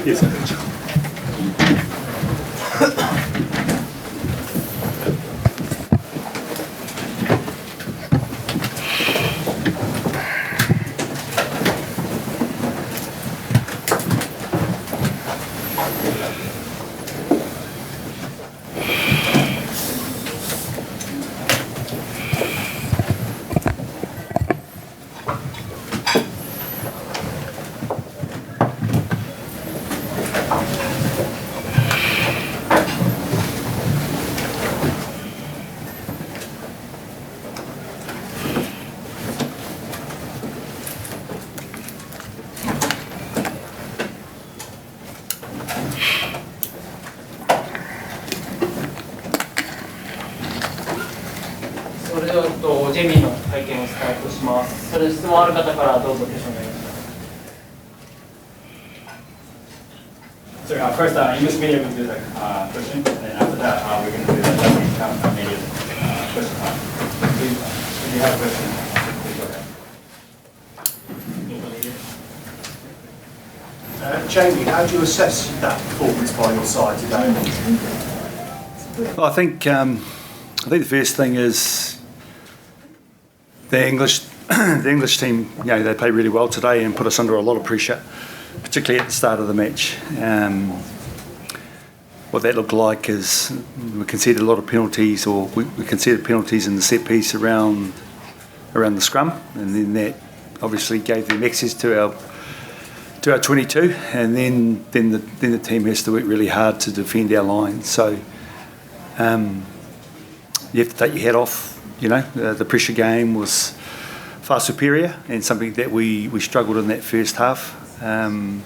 Yes.それではジェミーの会見をスタートします。それで質問ある方からどうぞ挙手お願いします。So first, English media will do the question, and then after that, we're going to do the Japanese media question time. Please, if you have a question, please go ahead. Jamie, how do you assess that performance by your side today? Well, I think the first thing is the English team. You know, they played really well today and put us under a lot of pressure, particularly at the start of the match. What that looked like is we conceded a lot of penalties, or we conceded penalties in the set piece around the scrum, and then that obviously gave them access to our 22, and then the team has to work really hard to defend our line. So you have to take your hat off. You know, the pressure game was far superior, and something that we struggled in that first half. And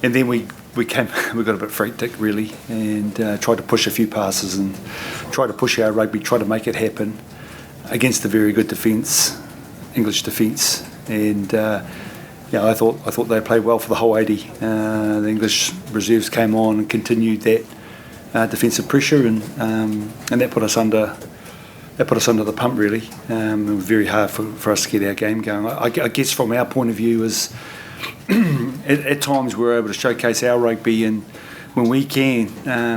then we got a bit frantic really, and tried to push a few passes and try to push our rugby, try to make it happen against a very good defence, English defence. And yeah, I thought they played well for the whole 80. The English reserves came on and continued that defensive pressure, and that put us under the pump really. It was very hard for us to get our game going. I guess from our point of view is at times we're able to showcase our rugby, and when we can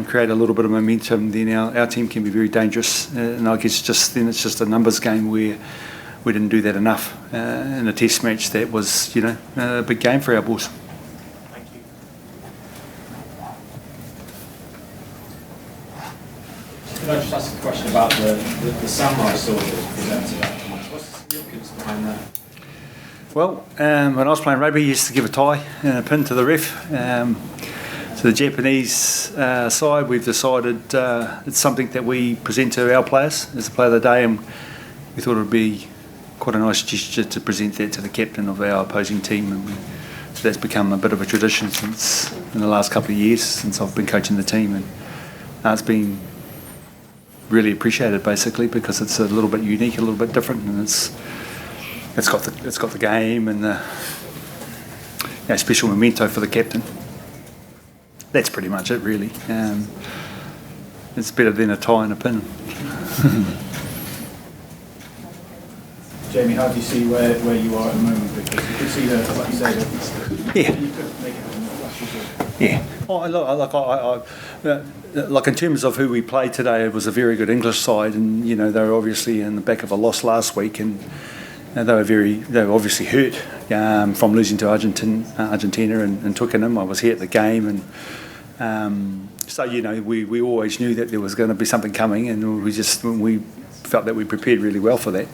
create a little bit of momentum, then our team can be very dangerous. And I guess then it's just a numbers game where we didn't do that enough in a test match that was, you know, a big game for our boys. Thank you. Could I just ask a question about the samurai sword that was presented at the match? What's the significance behind that? Well, when I was playing rugby, I used to give a tie and a pin to the ref. To the Japanese side, we've decided it's something that we present to our players as the player of the day, and we thought it would be quite a nice gesture to present that to the captain of our opposing team. And so that's become a bit of a tradition in the last couple of years since I've been coaching the team, and it's been really appreciated basically because it's a little bit unique, a little bit different, and it's got the game and the special memento for the captain. That's pretty much it really. It's better than a tie and a pin. Jamie, how do you see where you are at the moment? Because you could see that, like you say, that Yeah. you could make it more flashy. Yeah. Like in terms of who we played today, it was a very good English side, and you know they were obviously in the back of a loss last week, and they were obviously hurt from losing to Argentina and Twickenham. I was here at the game, and so you know we always knew that there was going to be something coming, and we felt that we prepared really well for that.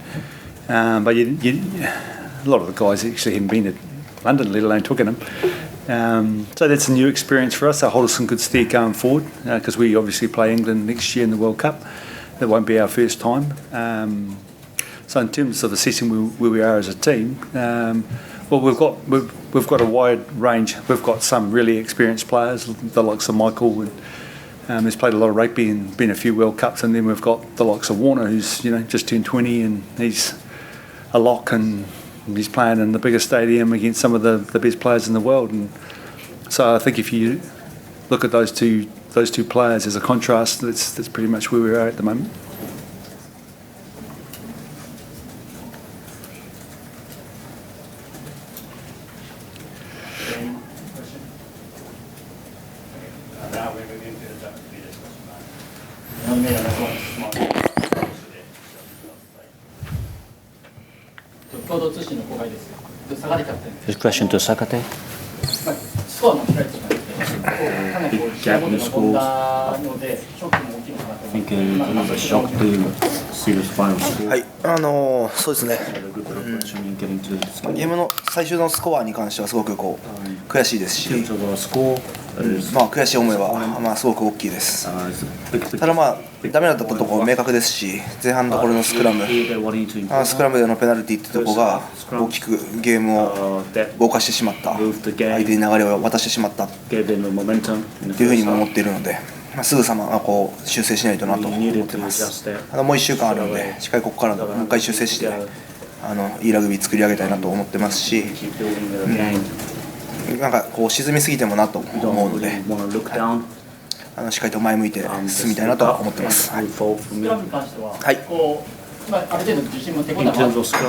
But a lot of the guys actually hadn't been to London, let alone Twickenham. So that's a new experience for us. That'll hold us in good stead going forward, because we obviously play England next year in the World Cup. That won't be our first time. So in terms of assessing where we are as a team, well, we've got a wide range. We've got some really experienced players, the likes of Michael, and he's played a lot of rugby and been a few World Cups. And then we've got the likes of Warner, who's just turned 20, and he's a lock, and he's playing in the biggest stadium against some of the best players in the world. And so I think if you look at those two players as a contrast, that's pretty much where we are at the moment. 共同通信の後輩です。坂手キャプテン。 His question to Sakate. スコアも開いてしまって、かなり試合ごとに飛んだので、ショックも大きいのかなと思 I い think ます。 it was a shock to see the final score. はい、そうですね、 Had a good preparation in getting to this ゲー game. ムの最終のスコアに関してはすごく悔しいですし、 In terms of our score, it is 悔しい思いはすごく大きいです。 it's a big ただダメだったところ明確ですし、前半のところのスクラム、 Here they're wanting to improve スクラムでのペナルティってところが大きくゲームを動かしてしまった、相手に流れを渡してしまったっ gave them the momentum in ていう the ふうに first も思 half. っているので、修正しないとなと思っています。もう1週間あるので、しっかりここからもう一回修正していいラグビー作り上げたいなと思ってますし、 Keep building the game. 沈みすぎてもなと We 思う don't ので、 really want to look down. しっかりと前向いて進みたいなと思ってます。はい Move forward from スク me. ラムに関しては、はいある程度自信も手応え In もあ terms る of scrum,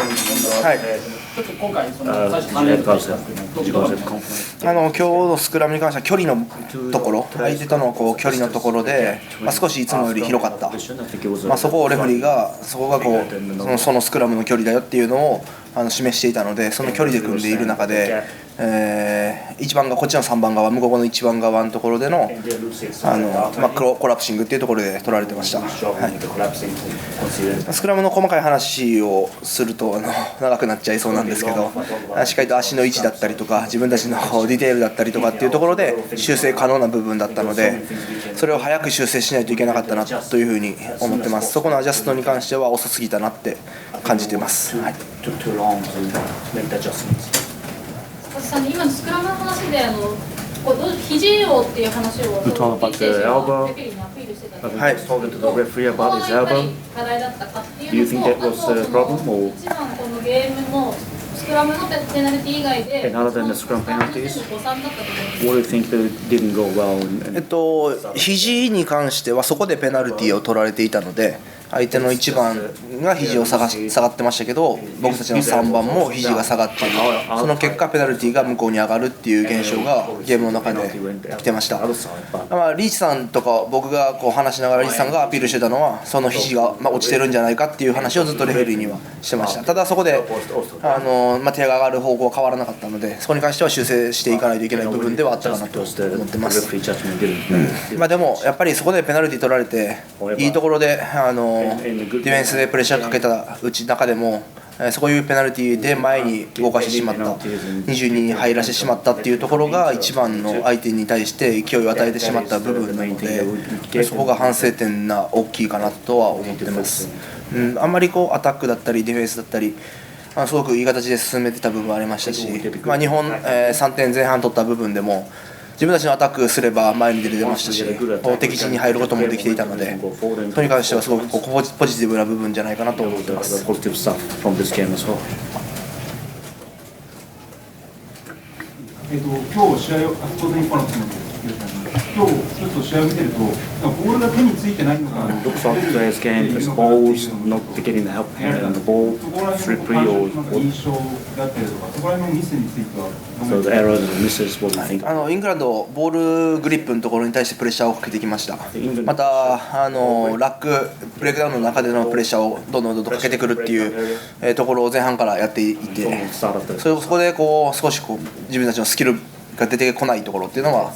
はいちょっと今回、最初 did 3 you 連 have 敗 guys したん that ですけ did ど、 you どう guys で have すか？ confidence? 今日のスクラムに関しては距離のところ、相手との距離のところで、少しいつもより広かった、 I think it was a そこをレフェリーがそそのスクラムの距離だよっていうのを示していたので、その距離で組んでいる中で、1番がこっちの3番側、向こうの1番側のところでのコラプシングっていうところで取られてました。スクラムの細かい話をすると長くなっちゃいそうなんですけど、しっかりと足の位置だったりとか、自分たちのディテールだったりとかっていうところで修正可能な部分だったので、それを早く修正しないといけなかったなというふうに思ってます。そこのアジャストに関しては遅すぎたなって感じてます。はい、 took too long to make the adjustments. 坂田さん、今のスクラムの話で肘をっていう話を We talk about the elbow. レフェリーにアピールしてたんです I was talking to the referee ここ about は his やっぱり elbow. 課題だったかっていう Do you の think と、 that was a problem or 一番このゲームのスクラムのペナルティ以外で And other than the scrum penalties? 誤算だったと思うんです What do you think that didn't go well? And 肘に関してはそこでペナルティを取られていたので、相手の1番が肘を下がってましたけど、僕たちの3番も肘が下がっている、その結果ペナルティが向こうに上がるっていう現象がゲームの中で来てました。リーチさんとか僕が話しながらリーチさんがアピールしてたのは、その肘が落ちてるんじゃないかっていう話をずっとレフェリーにはしてました。ただそこで手が上がる方向は変わらなかったので、そこに関しては修正していかないといけない部分ではあったかなと思ってます。でもやっぱりそこでペナルティ取られて、いいところでディフェンスでプレッシャーかけた中でも、そういうペナルティで前に動かしてしまった、22に入らせてしまったっていうところが一番の相手に対して勢いを与えてしまった部分なので、そこが反省点が大きいかなとは思ってます。あんまりアタックだったりディフェンスだったりすごくいい形で進めてた部分はありましたし、日本、3点前半取った部分でも自分たちのアタックすれば前に出れましたし、敵陣に入ることもできていたので、それに関してはすごくポジティブな部分じゃないかなと思ってます。positive stuff from this game as well. 今日試合をあそこで一般の今日ちょっと試合を見てると、ボールが手についてないのが Looks like today's game, the balls not getting the help on the ball, そこら辺 slippery の or 印象だったりとか、そこら辺のミスについては so the errors and misses. What do you think? イングランド、ボールグリップのところに対してプレッシャーをかけてきました。またラック、ブレイクダウンの中でのプレッシャーをどんどんかけてくるっていうところを前半からやっていて、そこで少し自分たちのスキルが出てこないところっていうのは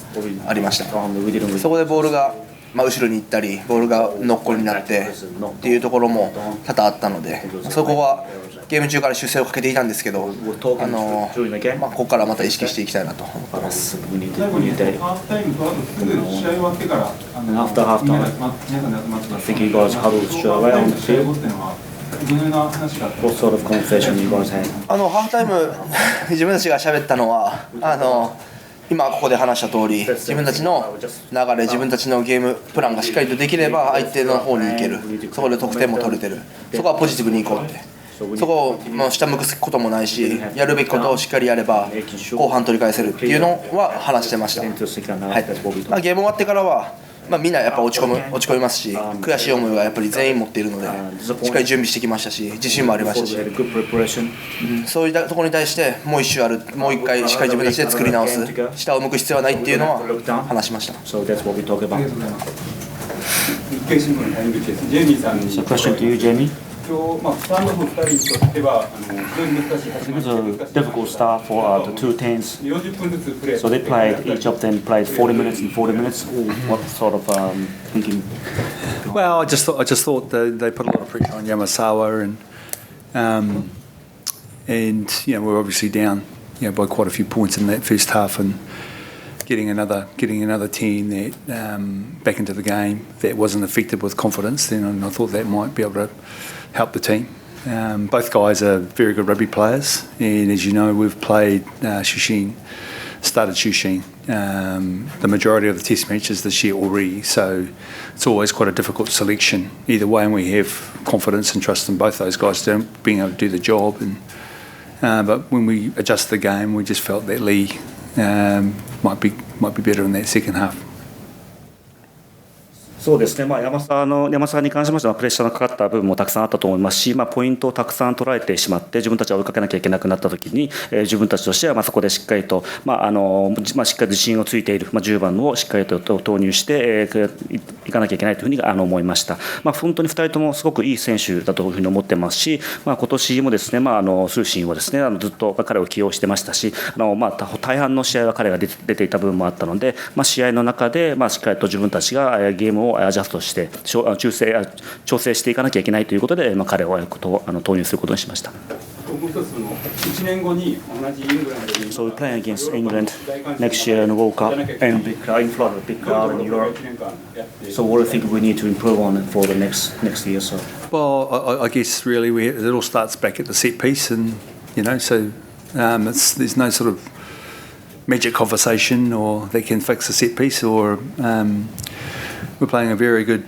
ありました。そこでボールが後ろに行ったり、ボールがノックになってっていうところも多々あったので、そこはゲーム中から修正をかけていたんですけど、ここからまた意識していきたいなと思ってます。最後にハーフタイムとあとすぐ試合終わってから After half 皆 time, さんで集まって I think you guys huddled straight away on the 試合 field. 後っていうのはどのような話があったん What ですか？ sort of conversation you guys had? ハーフタイム自分たちが喋ったのは今ここで話した通り、自分たちの流れ、自分たちのゲームプランがしっかりとできれば相手の方に行ける、そこで得点も取れてる、そこはポジティブにいこうって、そこを下向くこともないし、やるべきことをしっかりやれば後半取り返せるっていうのは話してました。はい、ゲーム終わってからはみんなやっぱ落ち込みますし、悔しい思いがやっぱり全員持っているので、しっかり準備してきましたし、自信もありましたし、そういったところに対してもう一回しっかり自分たちで作り直す、下を向く必要はないっていうのは話しました。So that's what we talk about. 日経新聞の谷口です。ジェイミーさんに So question to you, Jamie. 今日、スタンドオフ2人にとっては非常に難しい始ま It り was a difficult start for the two teams. 40分ずつプレー So they played, each of them played 40 minutes and 40 minutes. What sort of thinking? Well, I just thought they put a lot of pressure on Yamasawa, and we're obviously down by quite a few points in that first half, and getting another team that back into the game that wasn't affected with confidence, then I thought that might be able to help the team. Both guys are very good rugby players, and as you know, we've played started Shushin the majority of the test matches this year already, so it's always quite a difficult selection either way, and we have confidence and trust in both those guys being able to do the job. But when we adjusted the game, we just felt that Lee might be better in that second half. そうですね、山沢に関しましてはプレッシャーのかかった部分もたくさんあったと思いますし、ポイントをたくさん取られてしまって自分たちは追いかけなきゃいけなくなったときに、自分たちとしてはそこでしっかりと、しっかり自信をついている、10番をしっかりと投入していかなきゃいけないというふうに思いました。本当に2人ともすごくいい選手だというふうに思ってますし、今年もですね、通信をですねずっと彼を起用してましたし、大半の試合は彼が出ていた部分もあったので、試合の中でしっかりと自分たちがゲームをアジャストして調整していかなきゃいけないということで、彼を投入することにしました。もう一つの1年後に同じイングランドで So we're playing against England next year in the World Cup and big crowd in Florida, big crowd in Europe. So what do you think we need to improve on for the next year? So Well, I guess really it all starts back at the set piece, and so there's no sort of magic conversation or they can fix a set piece, or we're playing a very good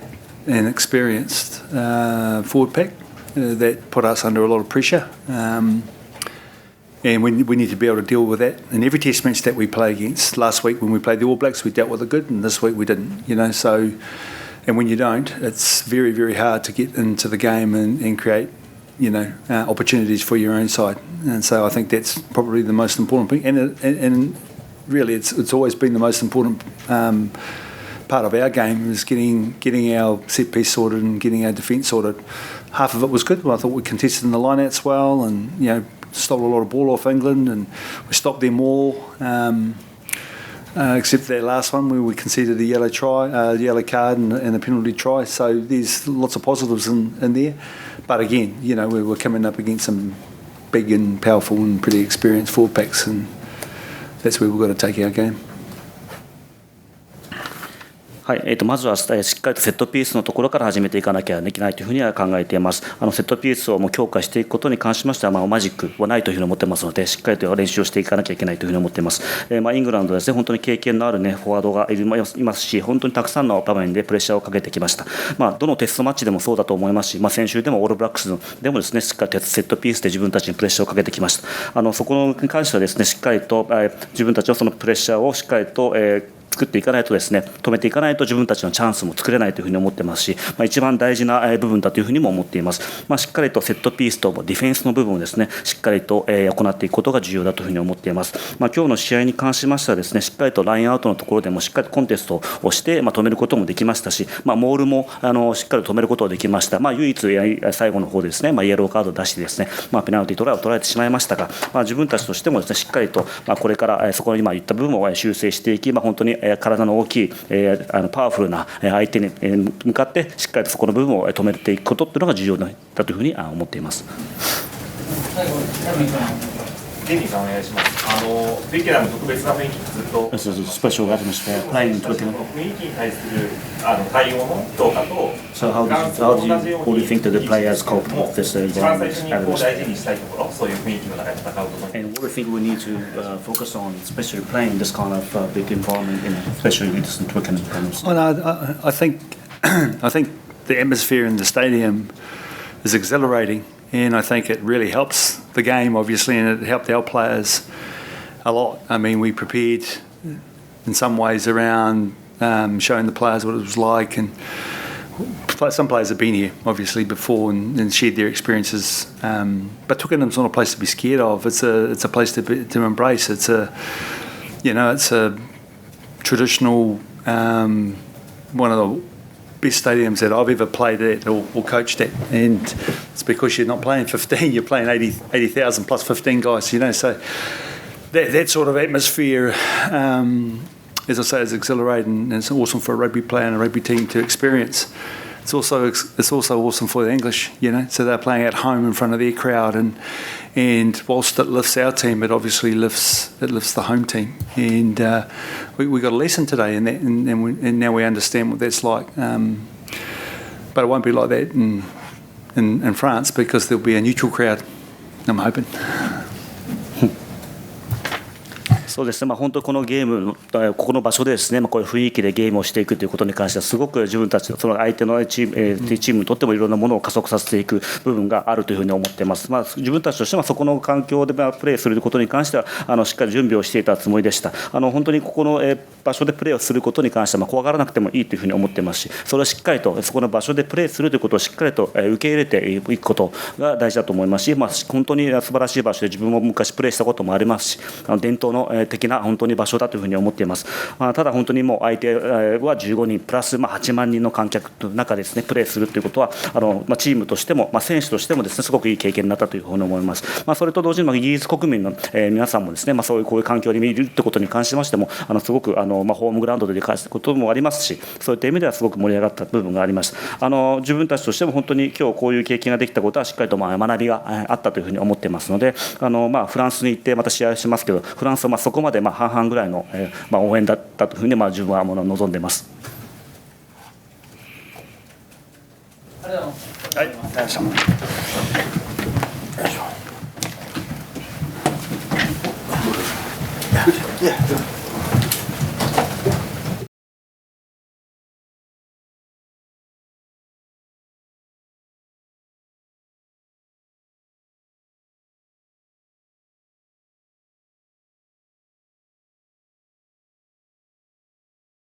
and experienced forward pack that put us under a lot of pressure, and we need to be able to deal with that. In every test match that we play against, last week when we played the All Blacks, we dealt with it good, and this week we didn't. So, and when you don't, it's very, very hard to get into the game and create opportunities for your own side. And so I think that's probably the most important thing, and really it's always been the most important part of our game, is getting our set piece sorted and getting our defence sorted. Half of it was good. I thought we contested in the line-outs well, and stole a lot of ball off England, and we stopped them all, except for that last one where we conceded a yellow card and a penalty try. So there's lots of positives in there. But again, we were coming up against some big and powerful and pretty experienced forward packs, and that's where we've got to take our game. はい、まずはしっかりとセットピースのところから始めていかなきゃいけないというふうには考えています。セットピースをもう強化していくことに関しましては、マジックはないというふうに思ってますので、しっかりと練習をしていかなきゃいけないというふうに思っています。イングランドはですね、本当に経験のあるフォワードがいますし、本当にたくさんの場面でプレッシャーをかけてきました。どのテストマッチでもそうだと思いますし、先週でもオールブラックスでもですね、しっかりとセットピースで自分たちにプレッシャーをかけてきました。そこに関してはですね、しっかりと自分たちのそのプレッシャーをしっかりと作っていかないとですね、止めていかないと自分たちのチャンスも作れないというふうに思ってますし、一番大事な部分だというふうにも思っています。しっかりとセットピースとディフェンスの部分をですね、しっかりと行っていくことが重要だというふうに思っています。今日の試合に関しましてはですね、しっかりとラインアウトのところでもしっかりとコンテストをして止めることもできましたし、モールもしっかりと止めることができました。唯一最後の方でですね、イエローカードを出してですね、ペナルティトライを取られてしまいましたが、自分たちとしてもですね、しっかりとこれからそこに今言った部分を修正していき、本当に体の大きいパワフルな相手に向かってしっかりとそこの部分を止めていくことっていうのが重要だというふうに思っています。最後ジェニーさんお願いします。トゥイケナム特別な雰囲気ずっと。This is a special atmosphere playing in Twickenham. 雰囲気に対する対応の評価と。So how do you think that the players cope with this 一番最 environment? 初に大事にしたいところ、そういう雰囲気の中で戦うことに。 And what do you think we need to focus on, especially playing this kind of big environment, especially in Twickenham? Well, I think the atmosphere in the stadium is exhilarating, and I think it really helps the game, obviously, and it helped our players a lot. I mean, we prepared in some ways around showing the players what it was like, and some players have been here, obviously, before and shared their experiences. But Twickenham's not a place to be scared of. It's a place to embrace. It's a traditional one of the best stadiums that I've ever played at or coached at, and it's because you're not playing 15, you're playing 80,000 plus 15 guys, you know. So that sort of atmosphere, as I say, is exhilarating, and it's awesome for a rugby player and a rugby team to experience. It's also awesome for the English, you know. So they're playing at home in front of their crowd, and whilst it lifts our team, it obviously lifts the home team. And we got a lesson today in that, and now we understand what that's like. But it won't be like that in France, because there'll be a neutral crowd, I'm hoping. そうですね、本当にこのゲーム、ここの場所でですね、こういう雰囲気でゲームをしていくということに関しては、すごく自分たち、その相手のチームにとってもいろんなものを加速させていく部分があるというふうに思っています。自分たちとしてはそこの環境でプレーすることに関してはしっかり準備をしていたつもりでした。本当にここの場所でプレーをすることに関しては怖がらなくてもいいというふうに思っていますし、それをしっかりとそこの場所でプレーするということをしっかりと受け入れていくことが大事だと思いますし、本当に素晴らしい場所で自分も昔プレーしたこともありますし、伝統の的な本当に場所だというふうに思っています。ただ本当にもう相手は15人プラス8万人の観客の中ですね、プレーするということはチームとしても選手としてもですね、すごくいい経験になったというふうに思います。それと同時にイギリス国民の皆さんもですね、こういう環境にいるということに関しましてもすごくホームグラウンドで返すこともありますし、そういった意味ではすごく盛り上がった部分がありました。自分たちとしても本当に今日こういう経験ができたことはしっかりと学びがあったというふうに思っていますので、フランスに行ってまた試合をしますけど、フランスはそこまで半々ぐらいの応援だったというふうに自分は望んでいます。ありがとうございます。Yeah.